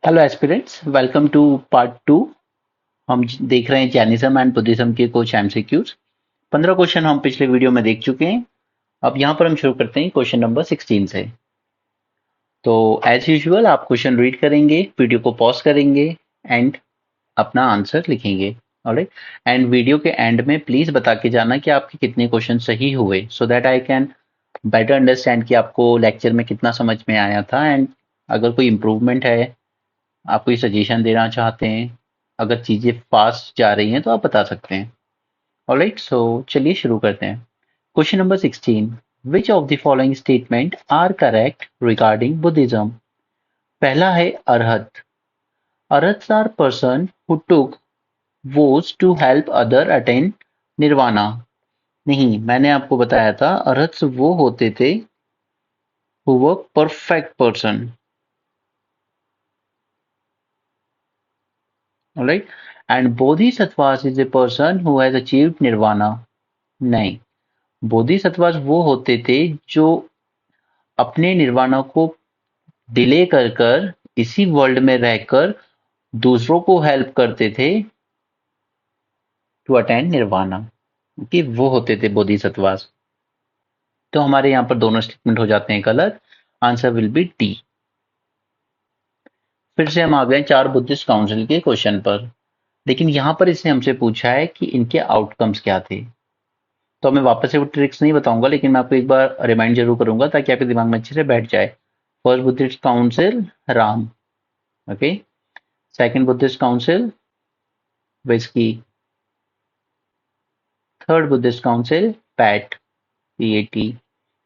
Hello aspirants, welcome to part two. हम देख रहे हैं जैनिज्म एंड बुद्धिज्म के कुछ एमसीक्यूज। 15 क्वेश्चन हम पिछले वीडियो में देख चुके हैं। अब यहाँ पर हम शुरू करते हैं क्वेश्चन नंबर 16 से। तो एज यूजुअल आप क्वेश्चन रीड करेंगे, वीडियो को पॉज करेंगे एंड अपना आंसर लिखेंगे। ऑलराइट। एंड वीडियो के एंड में प्लीज बता के जाना कि आपके कितने क्वेश्चन सही हुए, so that I can better understand कि आपको लेक्चर में कितना समझ में आया था। एंड अगर कोई इम्प्रूवमेंट है, आप कोई सजेशन देना चाहते हैं, अगर चीजें फास्ट जा रही हैं तो आप बता सकते हैं। ऑलराइट, सो चलिए शुरू करते हैं। Question number 16, which of the following statement are correct regarding Buddhism? पहला है arhat. Arhats are person who took vows to help other attain nirvana. नहीं, मैंने आपको बताया था अरहत्स वो होते थे who were perfect person. Alright. And bodhisattvas is a person who has achieved nirvana. नहीं, बोधिसत्वास वो होते थे जो अपने निर्वाणा को डिले कर कर इसी वर्ल्ड में रहकर दूसरों को हेल्प करते थे टू अटेंड निर्वाणा। कि वो होते थे बोधिसत्वास। तो हमारे यहाँ पर दोनों स्टेटमेंट हो जाते हैं गलत। Answer will be D. फिर से हम आ गए चार बुद्धिस्ट काउंसिल के क्वेश्चन पर, लेकिन यहाँ पर इसने हमसे पूछा है कि इनके आउटकम्स क्या थे। तो मैं वापस से वो ट्रिक्स नहीं बताऊंगा, लेकिन मैं आपको एक बार रिमाइंड जरूर करूंगा ताकि आपके दिमाग में अच्छे से बैठ जाए। First Buddhist council Ram, okay. Second Buddhist council whisky. Third Buddhist council PAT, PAT.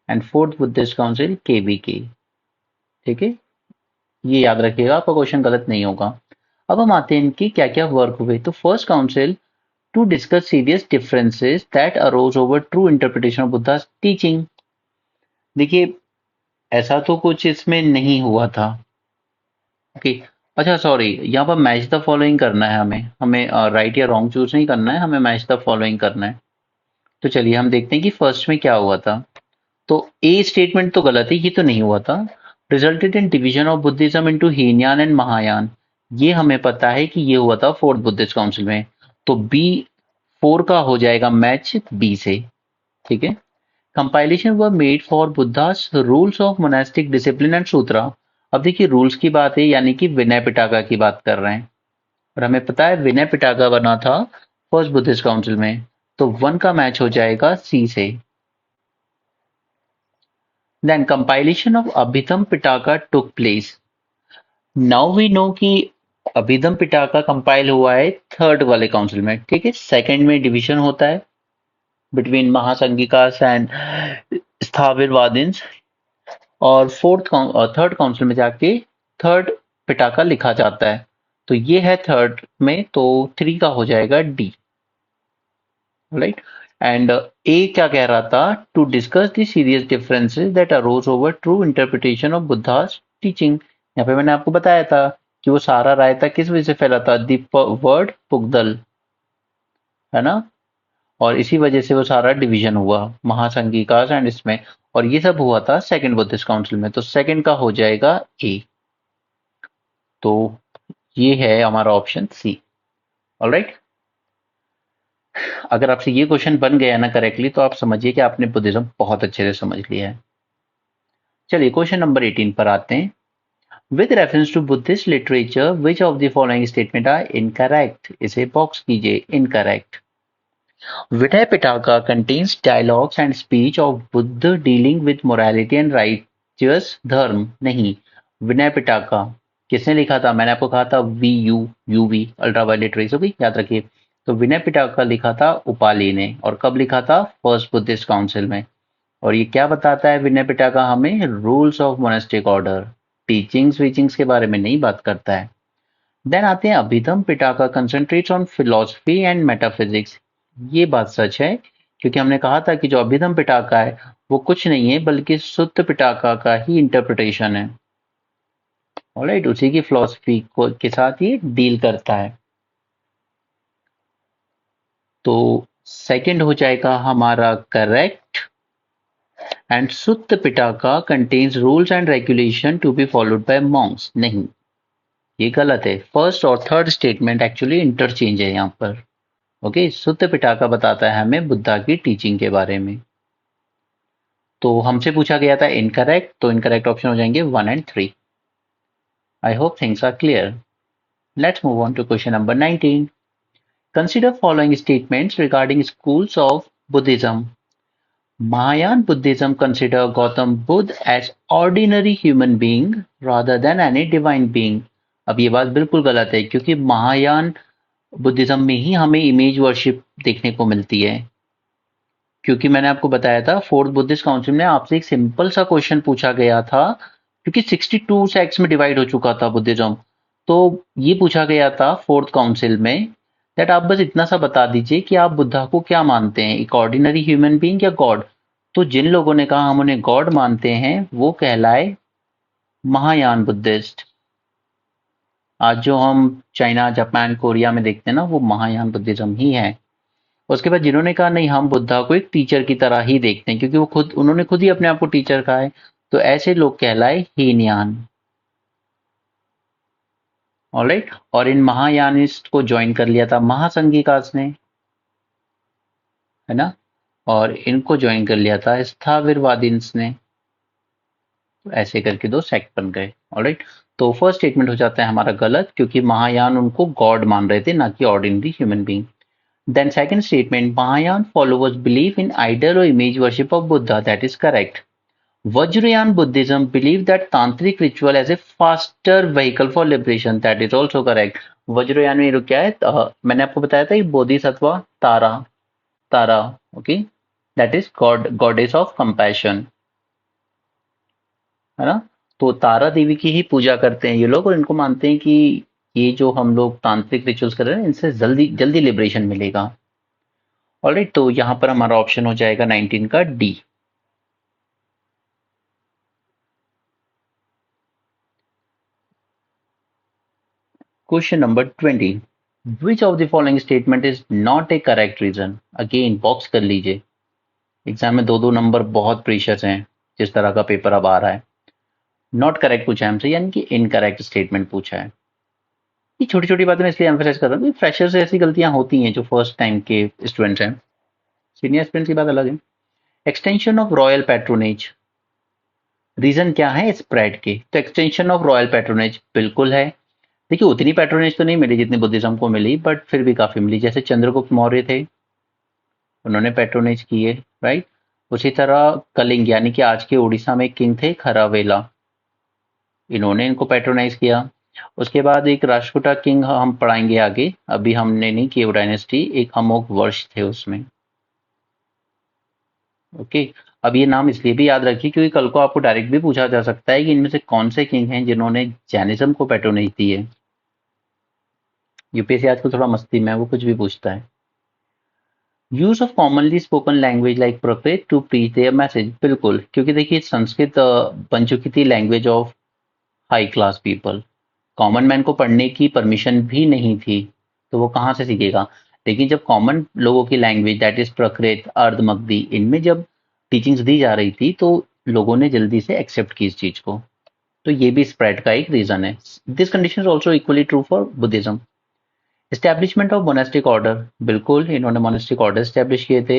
And fourth Buddhist council KBK. ठीक है, ये याद रखिएगा, आपका क्वेश्चन गलत नहीं होगा। अब हम आते हैं इनके क्या क्या वर्क हुए। तो first council to discuss serious differences that arose over true interpretation of Buddha's teaching. देखिए, ऐसा तो कुछ इसमें नहीं हुआ था। ओके। अच्छा, सॉरी, यहाँ पर मैच द फॉलोइंग करना है हमें हमें राइट या रॉन्ग चूज नहीं करना है, हमें मैच द फॉलोइंग करना है। तो चलिए हम देखते हैं कि फर्स्ट में क्या हुआ था। तो ए स्टेटमेंट तो गलत है, ये तो नहीं हुआ था। Resulted in division of Buddhism into Hinayana and Mahayana, ये हमें पता है कि ये हुआ था फोर्थ बुद्धिस्ट काउंसिल में। तो बी, फोर का हो जाएगा मैच बी से। ठीक है। Compilation were made for Buddha's rules of monastic discipline and sutra. अब देखिए, रूल्स की बात है यानी कि विनय पिटका की बात कर रहे हैं, और हमें पता है विनय पिटका बना था फर्स्ट बुद्धिस्ट काउंसिल में। तो वन का मैच हो जाएगा सी से। Then compilation of Abhidhamma Pitaka took place. Now we know कि अभिधम पिटाका कंपाइल हुआ है थर्ड वाले काउंसिल में। ठीक है। सेकंड में डिवीजन होता है बिटवीन महासंघिकास एंड स्थाविरवादिन्स, और थर्ड काउंसिल में जाके थर्ड पिटाका लिखा जाता है। तो ये है थर्ड में, तो थ्री का हो जाएगा डी। राइट। एंड ए क्या कह रहा था? To discuss the serious differences that arose over true interpretation of Buddha's teaching. यहाँ पे मैंने आपको बताया था कि वो सारा रायता किस वजह से फैला था? द वर्ड पुगदल, है ना। और इसी वजह से वो सारा डिवीजन हुआ महासंघिका एंड इसमें, और ये सब हुआ था सेकंड बुद्धिस्ट काउंसिल में। तो सेकंड का हो जाएगा ए। तो ये है हमारा ऑप्शन सी। ऑलराइट। अगर आपसे ये क्वेश्चन बन गया ना करेक्टली, तो आप समझिए कि आपने बुद्धिज्म बहुत अच्छे से समझ लिया है। चलिए क्वेश्चन नंबर 18 पर आते हैं। With reference to Buddhist literature which of the following statement are incorrect? इसे बॉक्स कीजिए incorrect. Vinaya Pitaka contains dialogues and speech of Buddha dealing with morality and righteous धर्म। नहीं, विनय पिटका किसने लिखा था? मैंने आपको कहा था V U UV ultraviolet rays, होगी याद रखिए। तो विनय पिटका लिखा था उपाली ने, और कब लिखा था? फर्स्ट बुद्धिस्ट काउंसिल में। और ये क्या बताता है विनय पिटका? हमें rules of monastic order, teachings वीचिंग्स के बारे में नहीं बात करता है। देन आते हैं Abhidhamma Pitaka concentrates on philosophy and metaphysics. ये बात सच है, क्योंकि हमने कहा था कि जो अभिधम पिटाका है वो कुछ नहीं है बल्कि सुत्त पिटाका का ही इंटरप्रिटेशन है। ऑलराइट, उसी की फिलॉसफी को के साथ ये डील करता है। तो सेकंड हो जाएगा हमारा correct. And Sutta Pitaka contains rules and regulation to be followed by monks. नहीं, ये गलत है। फर्स्ट और थर्ड स्टेटमेंट एक्चुअली इंटरचेंज है यहाँ पर। ओके, सुत्त पिटाका बताता है हमें बुद्धा की टीचिंग के बारे में। तो हमसे पूछा गया था इनकरेक्ट, तो इनकरेक्ट ऑप्शन हो जाएंगे 1 and 3। I hope things are clear. Let's move on to question number 19। Consider following statements regarding schools of Buddhism. Mahayan Buddhism consider Gautam Buddha as ordinary human being rather than any divine being. अब ये बात बिल्कुल गलत है क्योंकि Mahayana Buddhism में ही हमें image worship देखने को मिलती है। क्योंकि मैंने आपको बताया था फोर्थ बुद्धिस्ट काउंसिल में आपसे एक सिंपल सा क्वेश्चन पूछा गया था, क्योंकि 62 सेक्ट्स में डिवाइड हो चुका था बुद्धिज्म। तो ये पूछा गया था फोर्थ काउंसिल में दैट आप बस इतना सा बता दीजिए कि आप बुद्धा को क्या मानते हैं, एक ऑर्डिनरी ह्यूमन बीइंग या गॉड। तो जिन लोगों ने कहा हम उन्हें गॉड मानते हैं वो कहलाए महायान बुद्धिस्ट। आज जो हम चाइना, जापान, कोरिया में देखते हैं ना, वो महायान बुद्धिज्म ही है। उसके बाद जिन्होंने कहा नहीं हम बुद्धा को एक टीचर की तरह ही देखते हैं, क्योंकि उन्होंने खुद ही अपने आप को टीचर कहा है, तो ऐसे लोग कहलाए हीनयान। ऑलराइट, और इन महायानिस्ट को ज्वाइन कर लिया था महासंघिकास ने, है ना, और इनको ज्वाइन कर लिया था स्थाविरवादींस ने। तो ऐसे करके दो सेक्ट बन गए। ऑलराइट, तो फर्स्ट स्टेटमेंट हो जाता है हमारा गलत, क्योंकि महायान उनको गॉड मान रहे थे, ना कि ordinary human being. Then second statement, Mahayan followers believe in idol or image worship of Buddha. That is correct. Vajrayana Buddhism believe that tantric ritual as a faster vehicle for liberation. That is also correct. Vajrayana में क्या है, मैंने आपको बताया था Bodhisattva Tara, Tara, okay, that is god, goddess of compassion, है ना। तो तारा देवी की ही पूजा करते हैं ये लोग, और इनको मानते हैं कि ये जो हम लोग तांत्रिक रिचुअल्स कर रहे हैं इनसे जल्दी जल्दी लिबरेशन मिलेगा। ऑलराइट, तो यहां पर हमारा ऑप्शन हो जाएगा 19 का D. Question number 20, which of the following statement is not a correct reason. Again box कर लीजिए, एग्जाम में दो दो नंबर बहुत प्रीशियस हैं जिस तरह का पेपर अब आ रहा है। नॉट करेक्ट पूछा है हमसे, यानी कि इनकरेक्ट स्टेटमेंट पूछा है। ये छोटी छोटी बातें मैं इसलिए एम्फेसाइज कर रहा हूँ, फ्रेशर से ऐसी गलतियां होती हैं जो फर्स्ट टाइम के स्टूडेंट्स हैं, सीनियर स्टूडेंट्स की बात अलग है। Extension of royal patronage, reason क्या है स्प्रेड के, तो एक्सटेंशन ऑफ रॉयल पैट्रोनेज बिल्कुल है। देखिए उतनी पैट्रोनेज तो नहीं मिली जितनी बुद्धिज्म को मिली, बट फिर भी काफी मिली। जैसे चंद्रगुप्त मौर्य थे, उन्होंने पैट्रोनेज की है, राइट। उसी तरह कलिंग यानी कि आज के उड़ीसा में किंग थे खरावेला, इन्होंने इनको पैट्रोनाइज किया। उसके बाद एक राष्ट्रकूटा किंग हम पढ़ाएंगे आगे, अभी हमने नहीं किया डायनेस्टी, एक अमोघ वर्ष थे उसमें। ओके, अब ये नाम इसलिए भी याद रखिए क्योंकि कल को आपको डायरेक्ट भी पूछा जा सकता है कि इनमें से कौन से किंग हैं जिन्होंने जैनिज्म को पैट्रोनाइज दी है। यूपीएससी आजकल थोड़ा मस्ती में है, वो कुछ भी पूछता है। Use of commonly spoken language like Prakrit to preach their message, बिल्कुल, क्योंकि देखिए संस्कृत बन चुकी थी language of high class people, common man को पढ़ने की परमिशन भी नहीं थी, तो वो कहाँ से सीखेगा। लेकिन जब कॉमन लोगों की लैंग्वेज दैट इज प्रकृत, अर्ध मगधी, इनमें जब टीचिंग्स दी जा रही थी तो लोगों ने जल्दी से एक्सेप्ट की इस चीज को, तो ये भी स्प्रेड का एक रीजन है। This condition is also equally true for Buddhism. Establishment of monastic order, बिल्कुल इन्होंने मोनेस्टिक ऑर्डर स्टैब्लिश किए थे।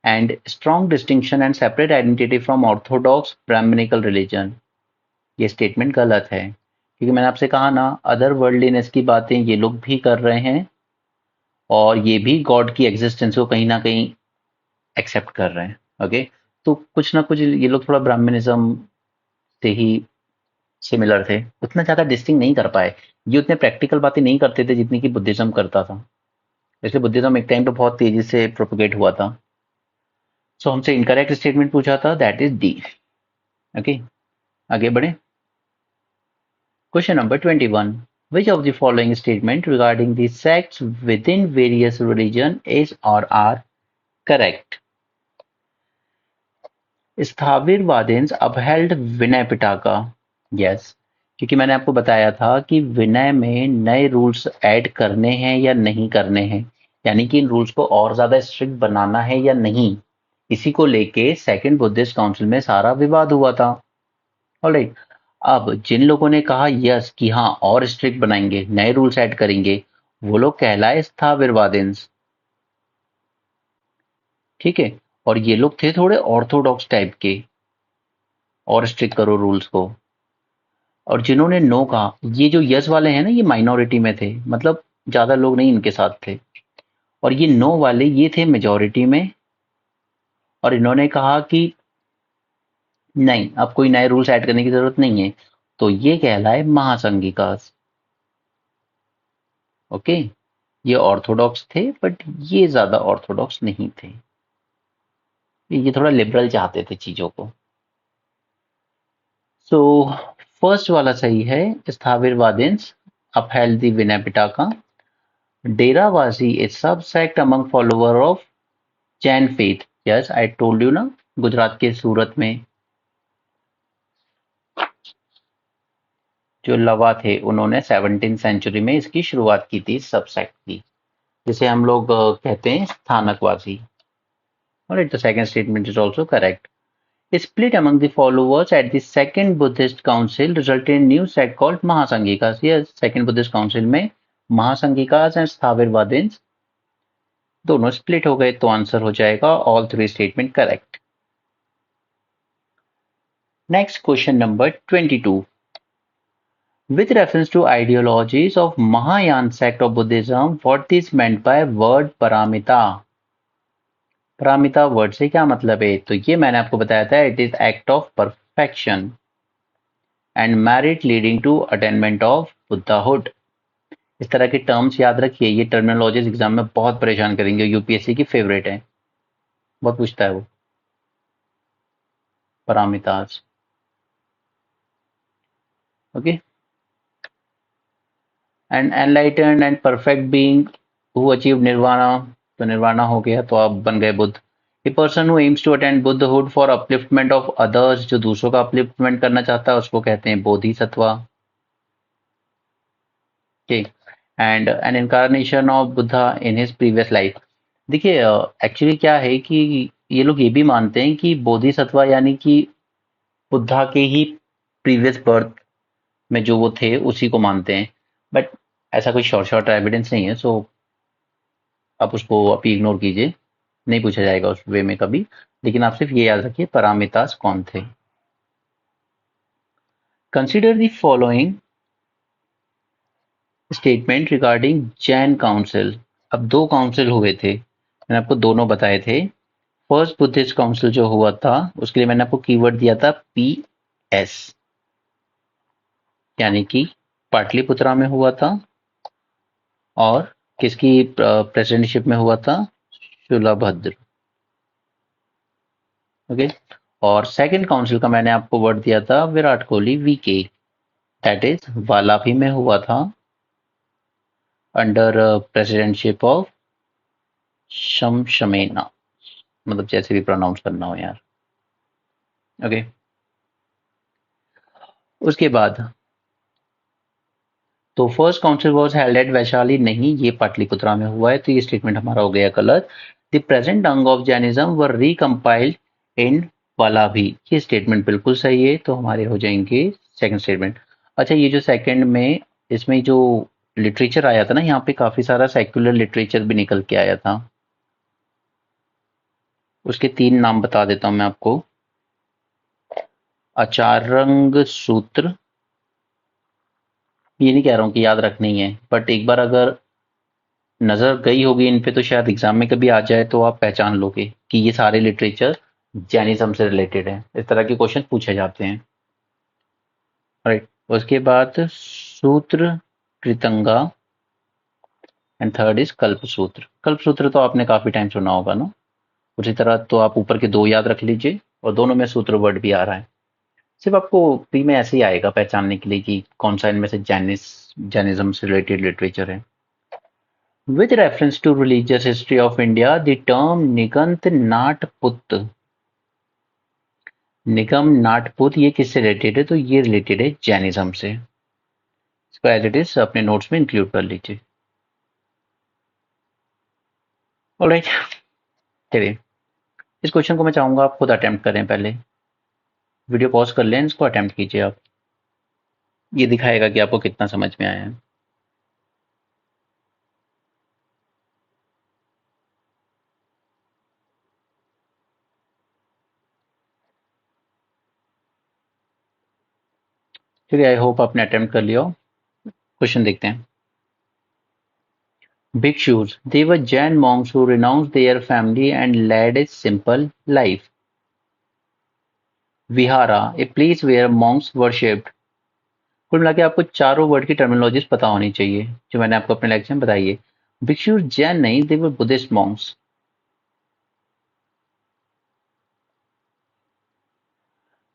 And strong distinction and separate identity from orthodox Brahmanical religion, ये स्टेटमेंट गलत है, क्योंकि मैंने आपसे कहा ना अदर वर्ल्डलीनेस की बातें ये लोग भी कर रहे हैं और ये भी गॉड की एग्जिस्टेंस को कहीं ना कहीं एक्सेप्ट कर रहे हैं। ओके, तो कुछ ना कुछ ये लोग थोड़ा ब्राह्मणिज्म से ही सिमिलर थे, उतना ज्यादा डिस्टिंग नहीं कर पाए, ये उतने प्रैक्टिकल बातें नहीं करते थे जितनी कि बुद्धिज्म करता था, इसलिए बुद्धिज्म एक टाइम पे बहुत तेजी से प्रोपोगेट हुआ था। सो हमसे इनकरेक्ट स्टेटमेंट पूछा था, दैट इज डी। ओके, आगे बढ़े। Question number 21. Which of the following statement regarding the sects within various religion is or are correct? स्थाविरवादींस upheld Vinay Pitaka. Yes, क्योंकि मैंने आपको बताया था कि विनय में नए रूल्स ऐड करने हैं या नहीं करने हैं, यानी कि इन रूल्स को और ज्यादा स्ट्रिक्ट बनाना है या नहीं, इसी को लेके सेकंड बुद्धिस्ट काउंसिल में सारा विवाद हुआ था। ऑलराइट, अब जिन लोगों ने कहा यस कि हाँ और स्ट्रिक्ट बनाएंगे, नए रूल्स ऐड करेंगे, वो लोग कहलाए स्थाविरवादिन्स। ठीक है, और ये लोग थे थोड़े ऑर्थोडॉक्स टाइप के, और स्ट्रिक्ट करो रूल्स को। और जिन्होंने नो कहा, ये जो यस वाले हैं ना, ये माइनॉरिटी में थे, मतलब ज्यादा लोग नहीं इनके साथ थे। और ये नो वाले ये थे मेजॉरिटी में, और इन्होंने कहा कि नहीं, अब कोई नए रूल्स ऐड करने की जरूरत नहीं है, तो ये कहलाए महासंघिकास। ओके, ये ऑर्थोडॉक्स थे, बट ये ज्यादा ऑर्थोडॉक्स नहीं थे, ये थोड़ा लिबरल चाहते थे चीजों को। सो फर्स्ट वाला सही है, स्थाविरवादिन्स upheld the Vinaya Pitaka. डेरावासी is subsect among follower of Jain faith. Yes, I told you ना, गुजरात के सूरत में जो लवा थे, उन्होंने 17th सेंचुरी में इसकी शुरुआत की थी, सबसेक्ट की, जिसे हम लोग कहते हैं Sthanakvasi. Alright, the second statement is also correct. A split among the followers at the Second Buddhist Council resulted in new sect called Mahasanghikas. Yes, Second Buddhist Council में महासंघिकास एंड स्थाविरवादिन्स दोनों स्प्लिट हो गए, तो आंसर हो जाएगा all three statement correct. Next question number 22. With reference to ideologies of Mahayana sect of Buddhism, what is meant by word paramita? Paramita word से क्या मतलब है? तो ये मैंने आपको बताया था, it is act of perfection and merit leading to attainment of Buddhahood. इस तरह के टर्म्स याद रखिए, ये टर्मिनोलॉजीज एग्जाम में बहुत परेशान करेंगे, यूपीएससी की फेवरेट है, बहुत पूछता है वो paramitas. Okay, and enlightened and perfect being who achieve nirvana, तो निर्वाणा हो गया तो आप बन गए Buddha. A person who aims to attend Buddhahood for upliftment of others, जो दूसरों का अपलिफ्टमेंट करना चाहता है उसको कहते हैं Bodhisattva. Okay, and N incarnation of Buddha in his previous life. देखिए, एक्चुअली क्या है कि ये लोग ये भी मानते हैं कि बोधिसत्वा यानी कि बुद्धा के ही प्रीवियस बर्थ में जो वो थे उसी को मानते हैं, बट ऐसा कोई शॉर्ट एविडेंस नहीं है, सो आप उसको अभी इग्नोर कीजिए, नहीं पूछा जाएगा उस वे में कभी। लेकिन आप सिर्फ ये याद रखिए पारामितास कौन थे। Consider the following statement regarding Jain council. अब दो काउंसिल हुए थे, मैंने आपको दोनों बताए थे। फर्स्ट बुद्धिस्ट काउंसिल जो हुआ था, उसके लिए मैंने आपको कीवर्ड दिया था PS, यानी कि पाटलिपुत्रा में हुआ था, और किसकी प्रेसिडेंटशिप में हुआ था? शूलाभद्र। ओके, और सेकंड काउंसिल का मैंने आपको वर्ड दिया था Virat Kohli VK, that is Valabhi में हुआ था, अंडर प्रेसिडेंटशिप ऑफ शमशमेना, मतलब जैसे भी प्रोनाउंस करना हो यार। ओके, उसके बाद तो first council was held at Vaishali, नहीं, ये पाटलिपुत्रा में हुआ है, तो ये स्टेटमेंट हमारा हो गया गलत। द प्रेजेंट अंग ऑफ जैनिज्म वर रिकम्पाइल्ड इन वलाभी, ये स्टेटमेंट बिल्कुल सही है, तो हमारे हो जाएंगे सेकंड स्टेटमेंट। अच्छा, ये जो सेकंड में इसमें जो लिटरेचर आया था ना, यहाँ पे काफी सारा सेक्युलर लिटरेचर भी निकल के आया था, उसके 3 नाम बता देता हूं मैं आपको। आचार्यंग सूत्र, ये नहीं कह रहा हूं कि याद रखनी है, बट एक बार अगर नजर गई होगी इन पे तो शायद एग्जाम में कभी आ जाए तो आप पहचान लोगे कि ये सारे लिटरेचर जैनिज्म से रिलेटेड है, इस तरह के क्वेश्चन पूछे जाते हैं। राइट, उसके बाद सूत्र कृतंगा, एंड थर्ड इज कल्प सूत्र। कल्प सूत्र तो आपने काफी टाइम सुना होगा ना, उसी तरह तो आप ऊपर के 2 याद रख लीजिए, और दोनों में सूत्र वर्ड भी आ रहा है, सिर्फ आपको प्री में ऐसे ही आएगा पहचानने के लिए कि कौन सा इनमें से जैनिज्म से रिलेटेड लिटरेचर है। With reference to religious history of India, the term निगंत नाटपुत, निगम नाटपुत, ये किससे रिलेटेड है? तो ये रिलेटेड है जैनिज्म से। इसको एज इट इज अपने नोट्स में इंक्लूड कर लीजिए। ऑलराइट, चलिए इस क्वेश्चन को मैं चाहूंगा आप खुद अटेम्प्ट करें, पहले वीडियो पॉज कर लें, इसको अटेम्प्ट कीजिए आप। ये दिखाएगा कि आपको कितना समझ में आया है। ठीक है, आई होप आपने अटेम्प्ट कर लिया हो। क्वेश्चन देखते हैं। Bhikshus, they were Jain monks who renounced their family and led a simple life. Vihara, a place where monks worshipped. कुल मिला के आपको चारों वर्ड की टर्मिनोलॉजीज पता होनी चाहिए जो मैंने आपको अपने लेक्चर में बताई है। भिक्षु जैन नहीं, they were Buddhist monks.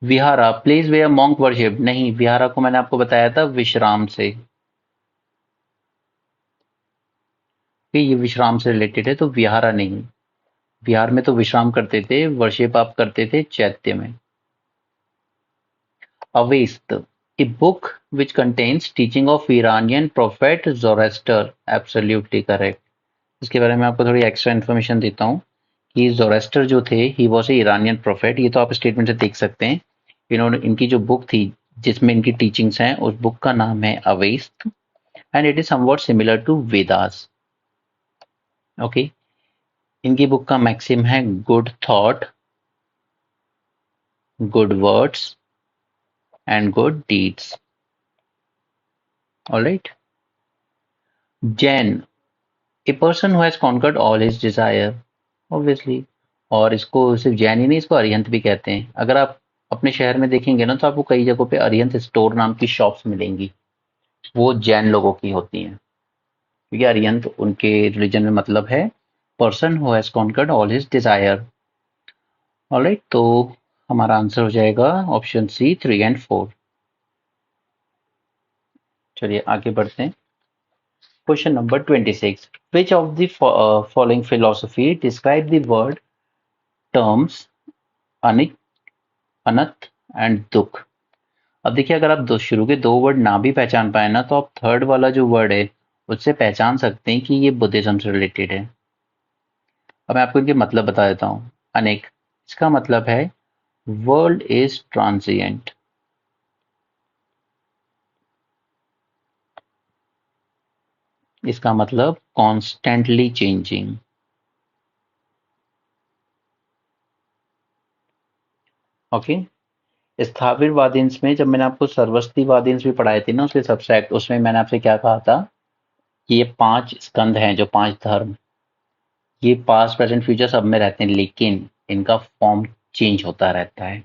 Vihara, place where monk worship, नहीं, विहारा को मैंने आपको बताया था विश्राम से, कि ये विश्राम से रिलेटेड है, तो विहारा नहीं। विहार में तो विश्राम करते थे, वर्शिप आप करते थे चैत्य में। अवेस्त, a book which contains teaching of Iranian prophet Zoroaster, absolutely correct। इसके बारे में आपको थोड़ी एक्स्ट्रा इन्फॉर्मेशन देता हूँ कि जोरेस्टर जो थे he was a Iranian prophet. ये तो आप स्टेटमेंट से देख सकते हैं। इन्होंने इनकी जो बुक थी जिसमें इनकी टीचिंग्स हैं उस बुक का नाम है Avesta and it is somewhat similar to Vedas. Okay, इनकी बुक का मैक्सिम है good thought, good words and good deeds. Alright. Jain, a person who has conquered all his desire, obviously. और इसको सिर्फ जैन ही नहीं, इसको अरिहंत भी कहते हैं। अगर आप अपने शहर में देखेंगे ना तो आपको कई जगहों पे अरिहंत स्टोर नाम की शॉप्स मिलेंगी, वो जैन लोगों की होती हैं, क्योंकि अरिहंत उनके रिलीजन में मतलब है person who has conquered all his desire. Alright, तो हमारा आंसर हो जाएगा ऑप्शन सी 3 और 4। चलिए आगे बढ़ते हैं। Question number 26, which of the following philosophy describe the word terms Anit, Ananth and दुख। अब देखिए, अगर आप दो शुरू के दो वर्ड ना भी पहचान पाए ना तो आप थर्ड वाला जो वर्ड है उससे पहचान सकते हैं कि ये बुद्धिज्म से रिलेटेड है। अब मैं आपको इनके मतलब बता देता हूँ। अनेक, इसका मतलब है वर्ल्ड इज ट्रांजिएंट। इसका मतलब कॉन्स्टेंटली चेंजिंग। ओके। स्थाविरवादींस में जब मैंने आपको सर्वस्तिवादींस भी पढ़ाए थे ना उसके सब्सेक्ट, उसमें मैंने आपसे क्या कहा था कि ये 5 स्कंद हैं, जो 5 धर्म, ये पास्ट प्रेजेंट फ्यूचर सब में रहते हैं लेकिन इनका फॉर्म चेंज होता रहता है।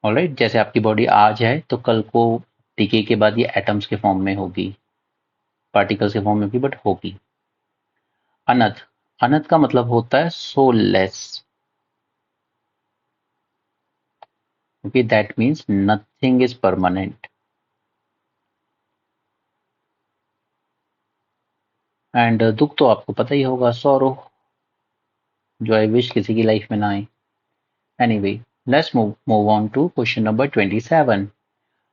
ऑलराइट, जैसे आपकी बॉडी आज है तो कल को डिके के बाद ये एटम्स के फॉर्म में होगी, पार्टिकल्स के फॉर्म में होगी, बट होगी। अनंत, अनंत का मतलब होता है soulless. Okay, that means nothing is permanent. And दुख तो आपको पता ही होगा, सॉरो, जो आई विश किसी की लाइफ में ना आए। Anyway, let's move on to question number 27।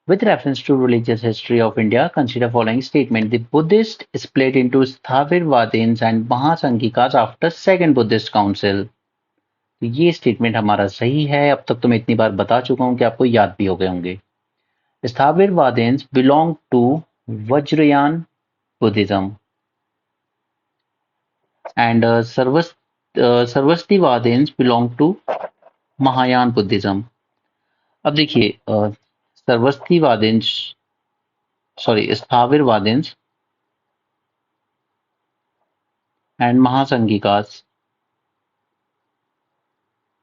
With reference to religious history of India, consider following statement. The Buddhist split into Sthavirvadins and Mahasangikas after Second Buddhist Council. तो ये statement हमारा सही है। अब तक तो मैं इतनी बार बता चुका हूं कि आपको याद भी हो गए होंगे। Sthavirvadins belong to Vajrayana Buddhism and Sarvastivadins belong to Mahayana Buddhism. अब देखिए, सर्वस्तिवादिंस, सॉरी, स्थाविरवादिंस एंड महासंगिकास,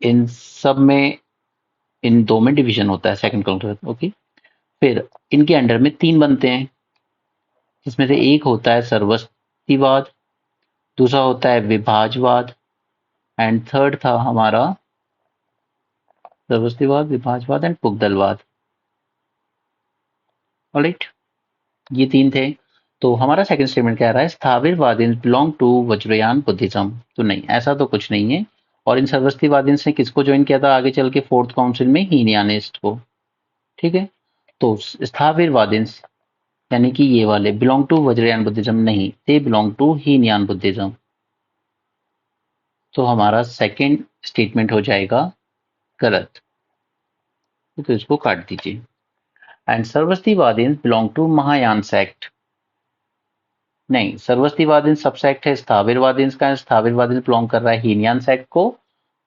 इन सब में, इन दो में डिवीजन होता है सेकंड काउंटर। ओके, फिर इनके अंडर में 3 बनते हैं, जिसमें से एक होता है सर्वस्तिवाद, दूसरा होता है विभाजवाद एंड थर्ड था हमारा सर्वस्तिवाद, विभाजवाद एंड पुगदलवाद। ऑलराइट, ये 3 थे। तो हमारा सेकंड स्टेटमेंट कह रहा है स्थाविरवादी बिलोंग टू वज्रयान बुद्धिज्म। तो नहीं, ऐसा तो कुछ नहीं है। और इन सर्वस्तिवादी ने किसको ज्वाइन किया था आगे चल के फोर्थ काउंसिल में? हीनियानिस्ट को। ठीक है, तो स्थाविरवादी यानी कि ये वाले बिलोंग टू वज्रयान बुद्धिज्म नहीं, they belong to Hinayana Buddhism. तो हमारा सेकंड स्टेटमेंट हो जाएगा गलत, तो इसको काट दीजिए। And Sarvastivadin belong to Mahayana sect. नहीं, सर्वस्तिवादीन सब सेक्ट है स्थाविरवादीन का, स्थाविरवादीन बिलोंग कर रहा है हीनयान सेक्ट को।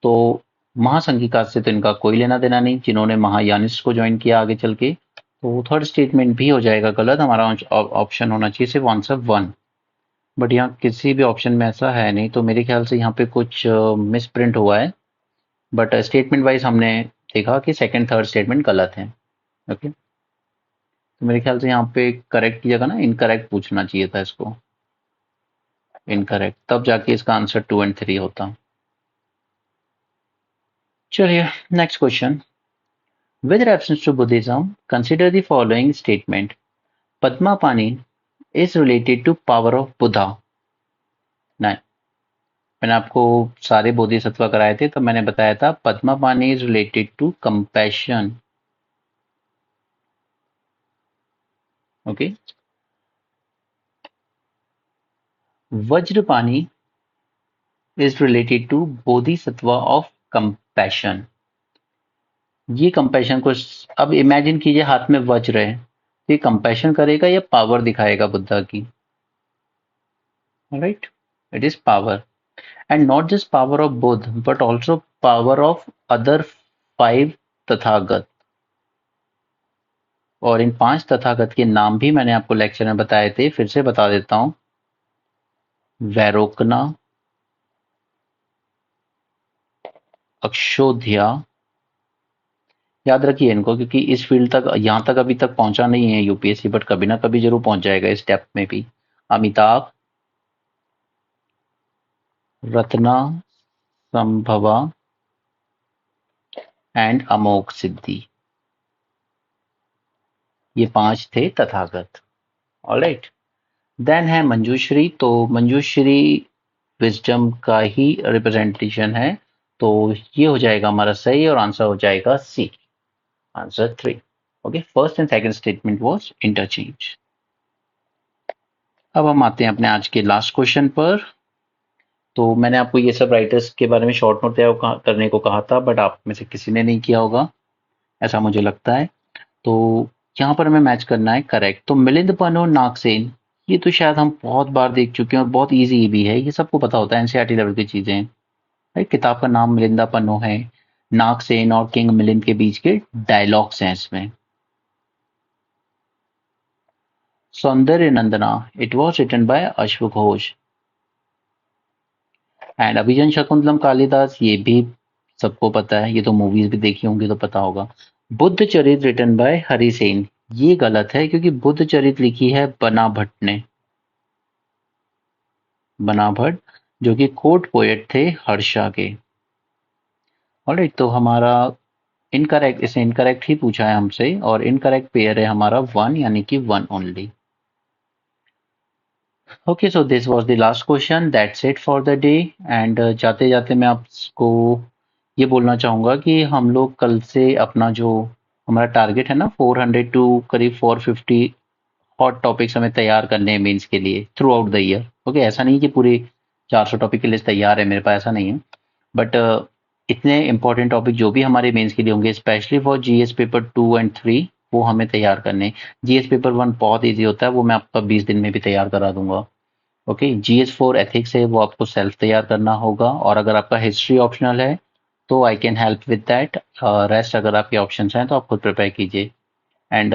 तो महासंघिका से तो इनका कोई लेना देना नहीं, जिन्होंने महायानिस्ट को ज्वाइन किया आगे चल के। तो थर्ड स्टेटमेंट भी हो जाएगा गलत, हमारा ऑप्शन होना चाहिए सिर्फ आंसर 1। बट यहाँ किसी भी ऑप्शन में ऐसा है नहीं, तो मेरे ख्याल से यहाँ पे कुछ मिस प्रिंट हुआ है। बट स्टेटमेंट वाइज हमने देखा कि सेकंड थर्ड स्टेटमेंट गलत है। ओके, तो मेरे ख्याल से यहाँ पे करेक्ट की जगह ना इनकरेक्ट पूछना चाहिए था इसको, इनकरेक्ट, तब जाके इसका आंसर 2 एंड 3 होता। चलिए next question. With reference to Buddhism consider the following statement. Padmapani is related to power of Buddha. नहीं, मैंने आपको सारे बोधिसत्व कराए थे, तो मैंने बताया था Padmapani is related to compassion. Okay, Vajrapani is related to Bodhisattva of compassion. ये कंपैशन को अब इमेजिन कीजिए, हाथ में वज्र है, तो ये कंपैशन करेगा या पावर दिखाएगा बुद्धा की? Right, it is power, and not just power of Buddha but also power of other 5 Tathagata. और इन 5 तथागत के नाम भी मैंने आपको लेक्चर में बताए थे, फिर से बता देता हूं। वैरोकना, अक्षोध्या, याद रखिए इनको, क्योंकि इस फील्ड तक यहां तक अभी तक पहुंचा नहीं है यूपीएससी, बट कभी ना कभी जरूर पहुंच जाएगा इस डेप्थ में भी। अमिताभ, रत्ना, संभवा एंड अमोघ सिद्धि, ये 5 थे तथागत। ऑलराइट, देन है मंजूश्री। तो मंजूश्री विजडम का ही रिप्रेजेंटेशन है, तो ये हो जाएगा हमारा सही, और आंसर हो जाएगा C, answer 3। Okay, first and second statement was interchange. अब हम आते हैं अपने आज के लास्ट क्वेश्चन पर। तो मैंने आपको ये सब राइटर्स के बारे में शॉर्ट नोट तैयार करने को कहा था, बट आप में से किसी ने नहीं किया होगा, ऐसा मुझे लगता है। तो यहाँ पर हमें मैच करना है करेक्ट। तो मिलिंद पन्नू, नागसेन, ये तो शायद हम बहुत बार देख चुके हैं और बहुत इजी भी है, ये सबको पता होता है, एनसीईआरटी लेवल की चीजें हैं। भाई किताब का नाम मिलिंदा पन्नू है, नागसेन और किंग मिलिंद के बीच के डायलॉग्स हैं इसमें। सौंदर्य नंदना, इट वॉज रिटन बाय अश्व घोष। एंड अभिजन शकुंतलम कालिदास, ये भी सबको पता है, ये तो मूवीज भी देखी होंगी तो पता होगा। बुद्ध चरित रिटन बाय हरिसेन, ये गलत है क्योंकि बुद्ध चरित लिखी है बना भट्ट ने, बना भट्ट, जो कि कोर्ट पोएट थे हर्षा के। ऑलराइट, तो हमारा इनकरेक्ट, इसे इनकरेक्ट ही पूछा है हमसे, और इनकरेक्ट पेयर है हमारा 1, यानी कि 1 only. Okay, so this was the last question, that's it for the day. And जाते जाते मैं आपको ये बोलना चाहूंगा कि हम लोग कल से अपना जो हमारा टारगेट है ना 400 टू करीब 450 हॉट टॉपिक्स हमें तैयार करने हैं मेंस के लिए through out the year. Okay, ऐसा नहीं कि पूरे 400 टॉपिक के लिस्ट तैयार है मेरे पास, ऐसा नहीं है, बट इतने इंपॉर्टेंट टॉपिक जो भी हमारे मेंस के लिए होंगे, specially for GS paper 2 and 3, वो हमें तैयार करने। जीएस पेपर 1 बहुत ईजी होता है, वो मैं आपका 20 दिन में भी तैयार करा दूंगा। ओके, जीएस 4 एथिक्स है, वो आपको सेल्फ तैयार करना होगा, और अगर आपका हिस्ट्री ऑप्शनल है तो I can help with that. Rest अगर आपके ऑप्शन हैं तो आप खुद प्रिपेयर कीजिए। एंड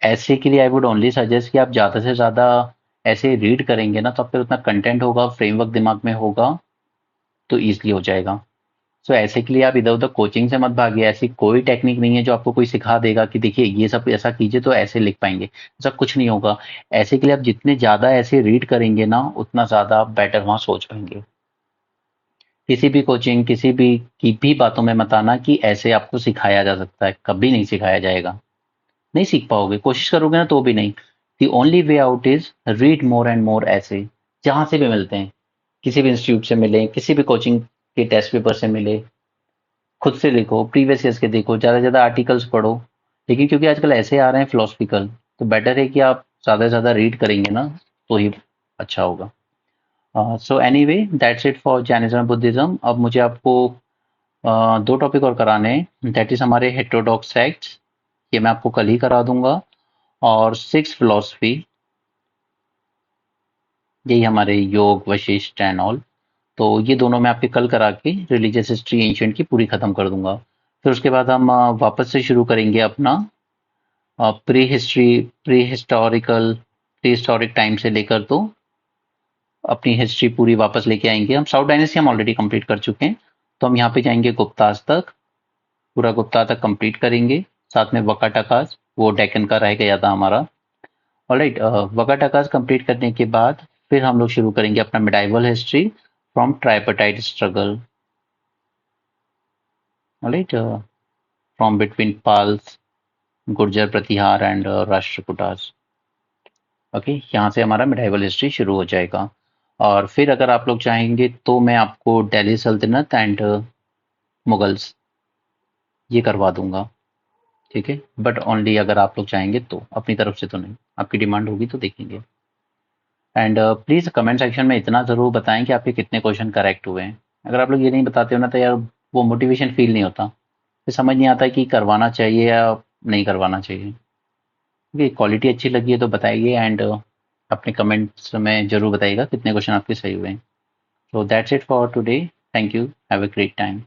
ऐसे के लिए आई वुड ओनली सजेस्ट कि आप ज़्यादा से ज़्यादा ऐसे रीड करेंगे ना, तो आपके उतना कंटेंट होगा, फ्रेमवर्क दिमाग में होगा, तो ईजिली हो जाएगा। सो ऐसे के लिए आप इधर उधर कोचिंग से मत भागिए, ऐसी कोई टेक्निक नहीं है जो आपको कोई सिखा देगा कि देखिए ये सब ऐसा कीजिए तो ऐसे लिख पाएंगे, ऐसा कुछ नहीं होगा। ऐसे के लिए आप जितने ज्यादा ऐसे रीड करेंगे ना, उतना ज्यादा आप बेटर वहां सोच पाएंगे। किसी भी कोचिंग, किसी भी की भी बातों में मत आना कि ऐसे आपको सिखाया जा सकता है, कभी नहीं सिखाया जाएगा, नहीं सीख पाओगे, कोशिश करोगे ना तो भी नहीं। The only way out is read more and more ऐसे, जहां से भी मिलते हैं, किसी भी इंस्टीट्यूट से मिले, किसी भी कोचिंग के टेस्ट पेपर से मिले, खुद से लिखो, प्रीवियस ईयर्स के देखो, ज़्यादा से ज़्यादा आर्टिकल्स पढ़ो। लेकिन क्योंकि आजकल ऐसे आ रहे हैं फिलोसफिकल, तो बेटर है कि आप ज़्यादा से ज़्यादा रीड करेंगे ना, तो ही अच्छा होगा। So anyway, that's it for Jainism Buddhism. अब मुझे आपको 2 टॉपिक और कराने हैं, दैट इज हमारे हेटेरोडॉक्स सेक्ट्स, ये मैं आपको कल ही करा दूंगा। और 6 फिलॉसफी, यही हमारे योग वशिष्ठ एंड ऑल, तो ये दोनों मैं आपके कल करा के रिलीजियस हिस्ट्री एंशिएंट की पूरी खत्म कर दूंगा। फिर उसके बाद हम वापस से शुरू करेंगे अपना pre history, pre historical, pre historic time से लेकर तो अपनी हिस्ट्री पूरी वापस लेके आएंगे। हम साउथ डायनेस्टी हम ऑलरेडी कंप्लीट कर चुके हैं, तो हम यहाँ पे जाएंगे गुप्ताज तक, पूरा गुप्ता तक कंप्लीट करेंगे। साथ में वकाटकास, वो डेक्कन का रह गया था हमारा। ऑलराइट, वकाटकास कंप्लीट करने के बाद फिर हम लोग शुरू करेंगे अपना medieval history from tripartite struggle, alright, from between Palas, Gurjara Pratihara and Rashtrakutas. Okay, यहाँ से हमारा मिडाइवल हिस्ट्री शुरू हो जाएगा। और फिर अगर आप लोग चाहेंगे तो मैं आपको दिल्ली सल्तनत एंड मुगल्स ये करवा दूंगा, ठीक है, बट ओनली अगर आप लोग चाहेंगे तो, अपनी तरफ से तो नहीं, आपकी डिमांड होगी तो देखेंगे। एंड प्लीज़ कमेंट सेक्शन में इतना ज़रूर बताएं कि आपके कितने क्वेश्चन करेक्ट हुए हैं। अगर आप लोग ये नहीं बताते हो ना तो यार वो मोटिवेशन फील नहीं होता, फिर समझ नहीं आता कि करवाना चाहिए या नहीं करवाना चाहिए। क्योंकि क्वालिटी अच्छी लगी है तो बताइए, एंड अपने कमेंट्स में ज़रूर बताइएगा कितने क्वेश्चन आपके सही हुए हैं। So that's it for today. Thank you. Have a great time.